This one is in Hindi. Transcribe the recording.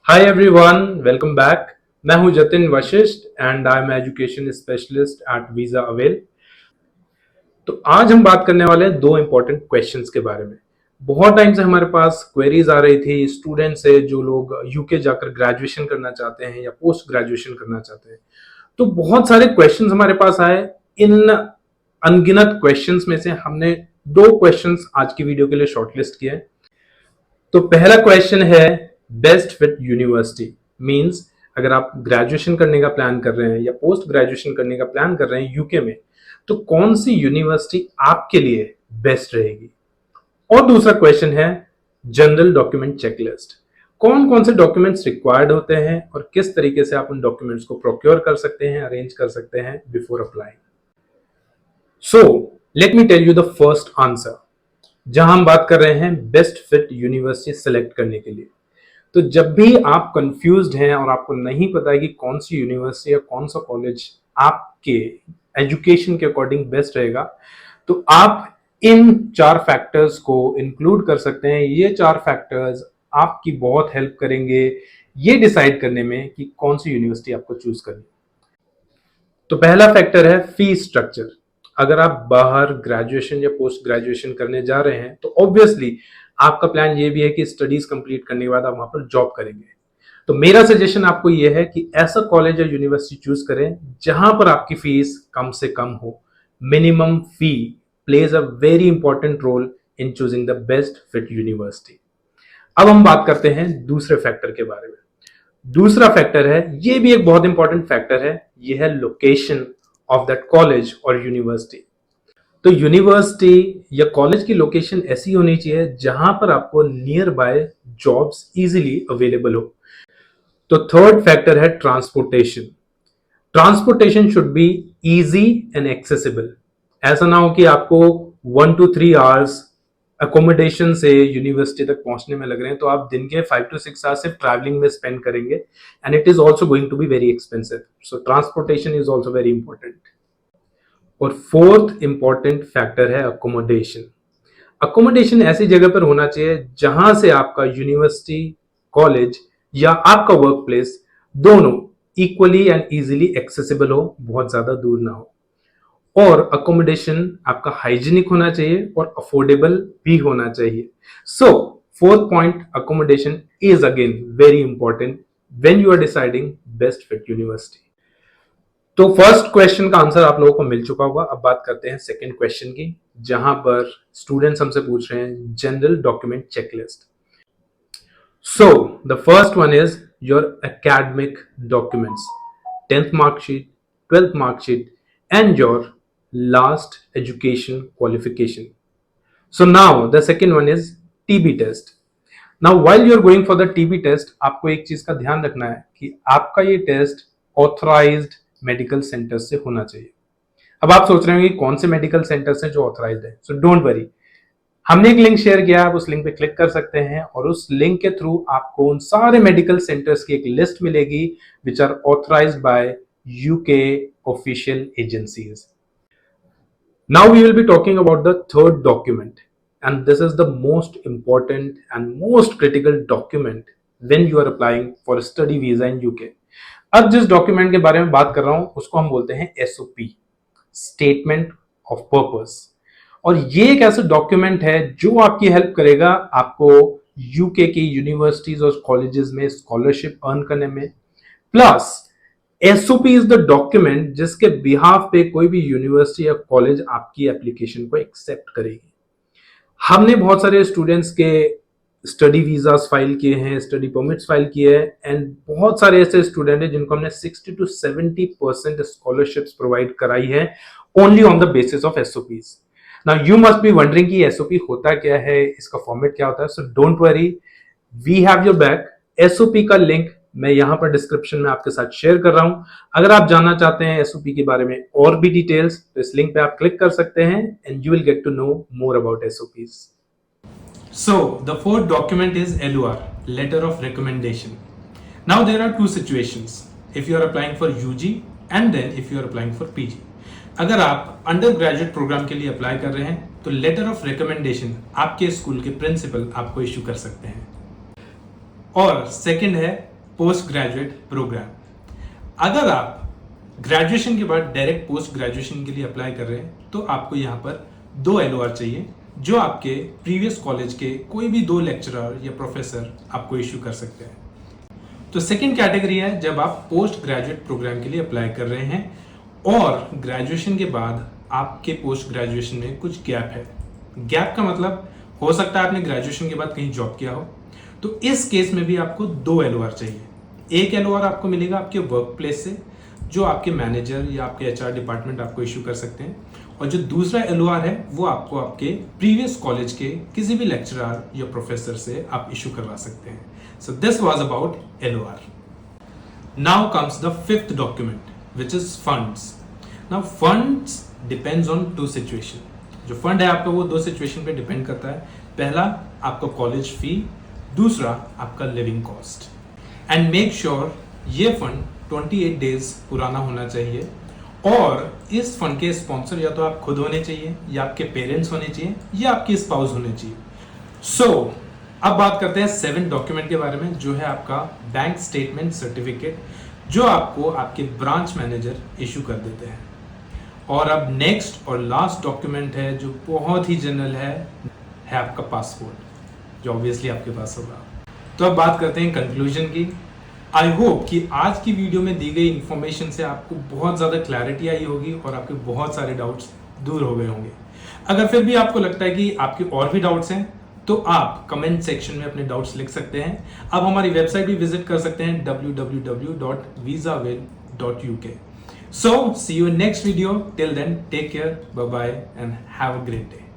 Hi everyone, welcome back. मैं हूं Jatin Vashishtha and I am education specialist at visa avail. तो आज हम बात करने वाले हैं दो इंपॉर्टेंट क्वेश्चंस के बारे में। बहुत टाइम से हमारे पास क्वेरीज आ रही थी स्टूडेंट से जो लोग यूके जाकर ग्रेजुएशन करना चाहते हैं या पोस्ट ग्रेजुएशन करना चाहते हैं। तो बहुत सारे क्वेश्चंस हमारे पास आए। इन अनगिनत क्वेश्चंस में से हमने दो क्वेश्चंस आज की वीडियो के लिए शॉर्टलिस्ट किए। तो पहला क्वेश्चन है बेस्ट फिट यूनिवर्सिटी मींस अगर आप ग्रेजुएशन करने का प्लान कर रहे हैं या पोस्ट ग्रेजुएशन करने का प्लान कर रहे हैं यूके में, तो कौन सी यूनिवर्सिटी आपके लिए बेस्ट रहेगी। और दूसरा क्वेश्चन है जनरल डॉक्यूमेंट चेकलिस्ट, कौन कौन से डॉक्यूमेंट्स रिक्वायर्ड होते हैं और किस तरीके से आप उन डॉक्यूमेंट्स को प्रोक्योर कर सकते हैं, अरेंज कर सकते हैं before applying. So let me tell you the first answer, जहां हम बात कर रहे हैं बेस्ट फिट यूनिवर्सिटी सेलेक्ट करने के लिए। तो जब भी आप कंफ्यूज्ड हैं और आपको नहीं पता है कि कौन सी यूनिवर्सिटी या कौन सा कॉलेज आपके एजुकेशन के अकॉर्डिंग बेस्ट रहेगा, तो आप इन चार फैक्टर्स को इंक्लूड कर सकते हैं। ये चार फैक्टर्स आपकी बहुत हेल्प करेंगे ये डिसाइड करने में कि कौन सी यूनिवर्सिटी आपको चूज करनी। तो पहला फैक्टर है फीस स्ट्रक्चर। अगर आप बाहर ग्रेजुएशन या पोस्ट ग्रेजुएशन करने जा रहे हैं तो ऑब्वियसली आपका प्लान ये भी है कि स्टडीज कंप्लीट करने के बाद आप वहां पर जॉब करेंगे। तो मेरा सजेशन आपको ये है कि ऐसा कॉलेज या यूनिवर्सिटी चूज करें जहां पर आपकी फीस कम से कम हो। Minimum fee plays a very important role in choosing the best fit university. अब हम बात करते हैं दूसरे फैक्टर के बारे में। दूसरा फैक्टर है, ये भी एक बहुत इंपॉर्टेंट फैक्टर है, ये है लोकेशन ऑफ दैट कॉलेज और यूनिवर्सिटी। तो यूनिवर्सिटी या कॉलेज की लोकेशन ऐसी होनी चाहिए जहां पर आपको near by jobs easily available हो। तो थर्ड फैक्टर है transportation. Transportation should be easy and accessible. ऐसा ना हो कि आपको 1 to 3 आवर्स अकोमोडेशन से यूनिवर्सिटी तक पहुंचने में लग रहे हैं, तो आप दिन के 5 to 6 आवर्स सिर्फ ट्रैवलिंग में स्पेंड करेंगे and it is also going to be very expensive. So transportation is also very important. और फोर्थ इंपॉर्टेंट फैक्टर है अकोमोडेशन। अकोमोडेशन ऐसी जगह पर होना चाहिए जहां से आपका यूनिवर्सिटी, कॉलेज या आपका वर्क प्लेस दोनों इक्वली एंड इजीली एक्सेसिबल हो, बहुत ज्यादा दूर ना हो। और अकोमोडेशन आपका हाइजीनिक होना चाहिए और अफोर्डेबल भी होना चाहिए। So fourth point, accommodation is again very important when you are deciding best fit university. तो फर्स्ट क्वेश्चन का आंसर आप लोगों को मिल चुका होगा। अब बात करते हैं सेकंड क्वेश्चन की, जहां पर स्टूडेंट्स हमसे पूछ रहे हैं general document checklist. So the first one is your academic documents, 10th marksheet, 12th marksheet and your last education qualification. So now the second one is TB test. Now while you are going for the TB test, आपको एक चीज का ध्यान रखना है कि आपका ये टेस्ट ऑथराइज्ड मेडिकल सेंटर से होना चाहिए। अब आप सोच रहे होंगे कौन से मेडिकल सेंटर्स हैं जो ऑथराइज्ड है। सो डोंट वरी, हमने एक लिंक शेयर किया, आप उस लिंक पे क्लिक कर सकते हैं और उस लिंक के थ्रू आपको उन सारे मेडिकल सेंटर्स की एक लिस्ट मिलेगी which are authorised by UK official agencies. Now we will be talking about the third document, and this is the most important and most critical document when you are applying for a study visa in UK. अब जिस डॉक्यूमेंट के बारे में बात कर रहा हूं उसको हम बोलते हैं SOP, स्टेटमेंट ऑफ पर्पस। और ये एक ऐसा डॉक्यूमेंट है जो आपकी हेल्प करेगा आपको यूके की यूनिवर्सिटीज और कॉलेजेस में स्कॉलरशिप अर्न करने में। Plus SOP is the document जिसके बिहाफ पे कोई भी यूनिवर्सिटी या कॉलेज आपकी एप्लीकेशन को एक्सेप्ट करेगी। हमने बहुत सारे स्टूडेंट्स के स्टडी वीजास फाइल किए हैं, स्टडी परमिट्स फाइल किए हैं एंड बहुत सारे ऐसे स्टूडेंट हैं जिनको हमने 60 to 70% स्कॉलरशिप्स प्रोवाइड कराई है only on the basis of SOPs. Now you must be wondering कि एसओपी होता क्या है, इसका फॉर्मेट क्या होता है। So don't worry, we have your back. SOP का लिंक मैं यहां पर डिस्क्रिप्शन में आपके साथ शेयर कर रहा हूं। अगर आप जानना चाहते हैं एसओपी के बारे में और भी डिटेल्स तो इस लिंक पे आप क्लिक कर सकते हैं and you will get to know more about SOPs. So the fourth document is LOR, letter of recommendation. Now there are two situations, if you are applying for UG and then if you are applying for PG. अगर आप अंडर ग्रेजुएट प्रोग्राम के लिए अप्लाई कर रहे हैं तो लेटर ऑफ रिकमेंडेशन आपके स्कूल के प्रिंसिपल आपको इश्यू कर सकते हैं। और सेकेंड है पोस्ट ग्रेजुएट प्रोग्राम। अगर आप ग्रेजुएशन के बाद डायरेक्ट पोस्ट ग्रेजुएशन के लिए अप्लाई कर रहे हैं तो आपको यहाँ पर 2 LOR चाहिए, जो आपके प्रीवियस कॉलेज के कोई भी 2 लेक्चरर या प्रोफेसर आपको इश्यू कर सकते हैं। तो सेकंड कैटेगरी है जब आप पोस्ट ग्रेजुएट प्रोग्राम के लिए अप्लाई कर रहे हैं और ग्रेजुएशन के बाद आपके पोस्ट ग्रेजुएशन में कुछ गैप है। गैप का मतलब हो सकता है आपने ग्रेजुएशन के बाद कहीं जॉब किया हो, तो इस केस में भी आपको 2 LOR चाहिए। एक LOR आपको मिलेगा आपके वर्क प्लेस से, जो आपके मैनेजर या आपके HR डिपार्टमेंट आपको इश्यू कर सकते हैं, और जो दूसरा LOR है वो आपको आपके प्रीवियस कॉलेज के किसी भी लेक्चरर या प्रोफेसर से आप इश्यू करवा सकते हैं। So this was about LOR। Now comes the fifth document which is funds. Now funds depends on 2 situation. जो फंड है आपका वो 2 सिचुएशन पे डिपेंड करता है। पहला आपका कॉलेज फी, दूसरा आपका living cost. And make sure ये फंड 28 डेज पुराना होना चाहिए, और इस फंड के स्पॉन्सर या तो आप खुद होने चाहिए, या आपके पेरेंट्स होने चाहिए, या आपकी स्पाउस होने चाहिए। सो अब बात करते हैं 7 डॉक्यूमेंट के बारे में, जो है आपका बैंक स्टेटमेंट सर्टिफिकेट, जो आपको आपके ब्रांच मैनेजर इशू कर देते हैं। और अब नेक्स्ट और लास्ट डॉक्यूमेंट है जो बहुत ही जनरल है आपका पासपोर्ट, जो ऑब्वियसली आपके पास होगा। तो अब बात करते हैं कंक्लूजन की। आई होप कि आज की वीडियो में दी गई इंफॉर्मेशन से आपको बहुत ज़्यादा क्लैरिटी आई होगी और आपके बहुत सारे डाउट्स दूर हो गए होंगे। अगर फिर भी आपको लगता है कि आपके और भी डाउट्स हैं तो आप कमेंट सेक्शन में अपने डाउट्स लिख सकते हैं। आप हमारी वेबसाइट भी विजिट कर सकते हैं www.visaavail.uk। So see you in next video. Till then, take care, bye bye, and have a great day.